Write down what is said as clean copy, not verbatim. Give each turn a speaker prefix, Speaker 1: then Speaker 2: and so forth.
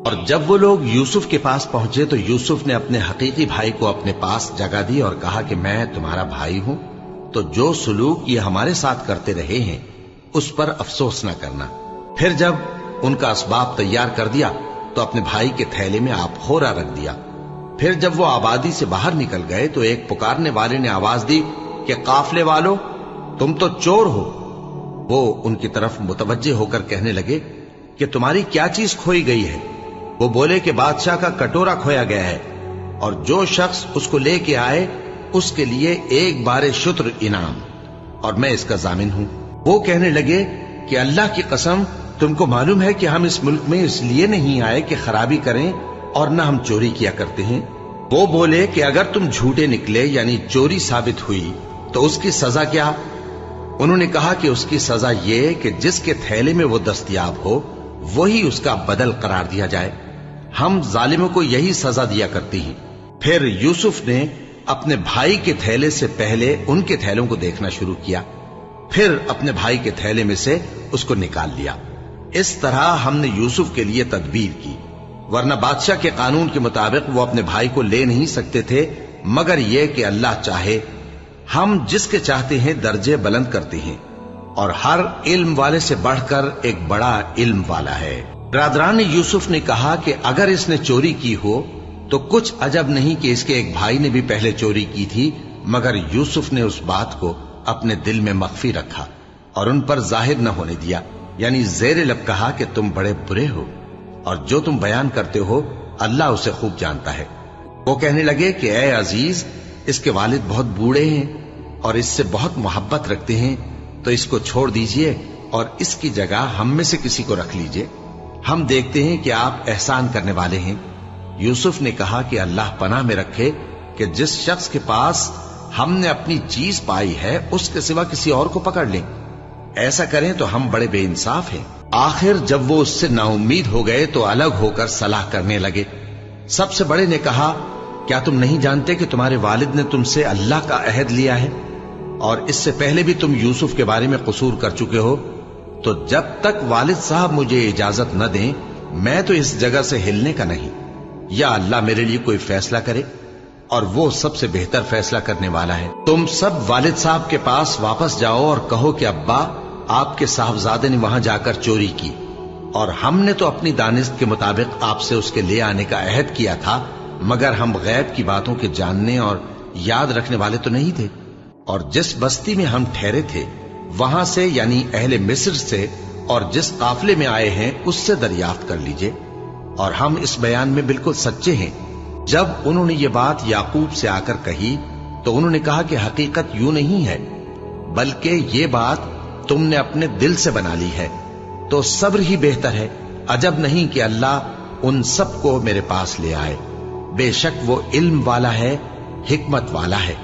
Speaker 1: اور جب وہ لوگ یوسف کے پاس پہنچے تو یوسف نے اپنے حقیقی بھائی کو اپنے پاس جگہ دی اور کہا کہ میں تمہارا بھائی ہوں، تو جو سلوک یہ ہمارے ساتھ کرتے رہے ہیں اس پر افسوس نہ کرنا۔ پھر جب ان کا اسباب تیار کر دیا تو اپنے بھائی کے تھیلے میں آپ خورا رکھ دیا۔ پھر جب وہ آبادی سے باہر نکل گئے تو ایک پکارنے والے نے آواز دی کہ قافلے والو، تم تو چور ہو۔ وہ ان کی طرف متوجہ ہو کر کہنے لگے کہ تمہاری کیا چیز کھوئی گئی ہے؟ وہ بولے کہ بادشاہ کا کٹورا کھویا گیا ہے، اور جو شخص اس کو لے کے آئے اس کے لیے 1 بار شتر انعام، اور میں اس کا ضامن ہوں۔ وہ کہنے لگے کہ اللہ کی قسم، تم کو معلوم ہے کہ ہم اس ملک میں اس لیے نہیں آئے کہ خرابی کریں اور نہ ہم چوری کیا کرتے ہیں۔ وہ بولے کہ اگر تم جھوٹے نکلے یعنی چوری ثابت ہوئی تو اس کی سزا کیا؟ انہوں نے کہا کہ اس کی سزا یہ کہ جس کے تھیلے میں وہ دستیاب ہو وہی اس کا بدل قرار دیا جائے۔ ہم ظالموں کو یہی سزا دیا کرتی ہیں۔ پھر یوسف نے اپنے بھائی کے تھیلے سے پہلے ان کے تھیلوں کو دیکھنا شروع کیا، پھر اپنے بھائی کے تھیلے میں سے اس کو نکال لیا۔ اس طرح ہم نے یوسف کے لیے تدبیر کی، ورنہ بادشاہ کے قانون کے مطابق وہ اپنے بھائی کو لے نہیں سکتے تھے مگر یہ کہ اللہ چاہے۔ ہم جس کے چاہتے ہیں درجے بلند کرتے ہیں، اور ہر علم والے سے بڑھ کر ایک بڑا علم والا ہے۔ برادران یوسف نے کہا کہ اگر اس نے چوری کی ہو تو کچھ عجب نہیں کہ اس کے ایک بھائی نے بھی پہلے چوری کی تھی، مگر یوسف نے اس بات کو اپنے دل میں مخفی رکھا اور ان پر ظاہر نہ ہونے دیا، یعنی زیر لب کہا کہ تم بڑے برے ہو، اور جو تم بیان کرتے ہو اللہ اسے خوب جانتا ہے۔ وہ کہنے لگے کہ اے عزیز، اس کے والد بہت بوڑھے ہیں اور اس سے بہت محبت رکھتے ہیں، تو اس کو چھوڑ دیجئے اور اس کی جگہ ہم میں سے کسی کو رکھ لیجئے، ہم دیکھتے ہیں کہ آپ احسان کرنے والے ہیں۔ یوسف نے کہا کہ اللہ پناہ میں رکھے کہ جس شخص کے پاس ہم نے اپنی چیز پائی ہے اس کے سوا کسی اور کو پکڑ لیں، ایسا کریں تو ہم بڑے بے انصاف ہیں۔ آخر جب وہ اس سے نا امید ہو گئے تو الگ ہو کر صلاح کرنے لگے۔ سب سے بڑے نے کہا، کیا تم نہیں جانتے کہ تمہارے والد نے تم سے اللہ کا عہد لیا ہے، اور اس سے پہلے بھی تم یوسف کے بارے میں قصور کر چکے ہو؟ تو جب تک والد صاحب مجھے اجازت نہ دیں میں تو اس جگہ سے ہلنے کا نہیں، یا اللہ میرے لیے کوئی فیصلہ کرے، اور وہ سب سے بہتر فیصلہ کرنے والا ہے۔ تم سب والد صاحب کے پاس واپس جاؤ اور کہو کہ ابا، آپ کے صاحبزادے نے وہاں جا کر چوری کی، اور ہم نے تو اپنی دانست کے مطابق آپ سے اس کے لے آنے کا عہد کیا تھا، مگر ہم غیب کی باتوں کے جاننے اور یاد رکھنے والے تو نہیں تھے، اور جس بستی میں ہم ٹھہرے تھے وہاں سے یعنی اہل مصر سے اور جس قافلے میں آئے ہیں اس سے دریافت کر لیجئے، اور ہم اس بیان میں بالکل سچے ہیں۔ جب انہوں نے یہ بات یعقوب سے آ کر کہی تو انہوں نے کہا کہ حقیقت یوں نہیں ہے، بلکہ یہ بات تم نے اپنے دل سے بنا لی ہے، تو صبر ہی بہتر ہے۔ عجب نہیں کہ اللہ ان سب کو میرے پاس لے آئے، بے شک وہ علم والا ہے، حکمت والا ہے۔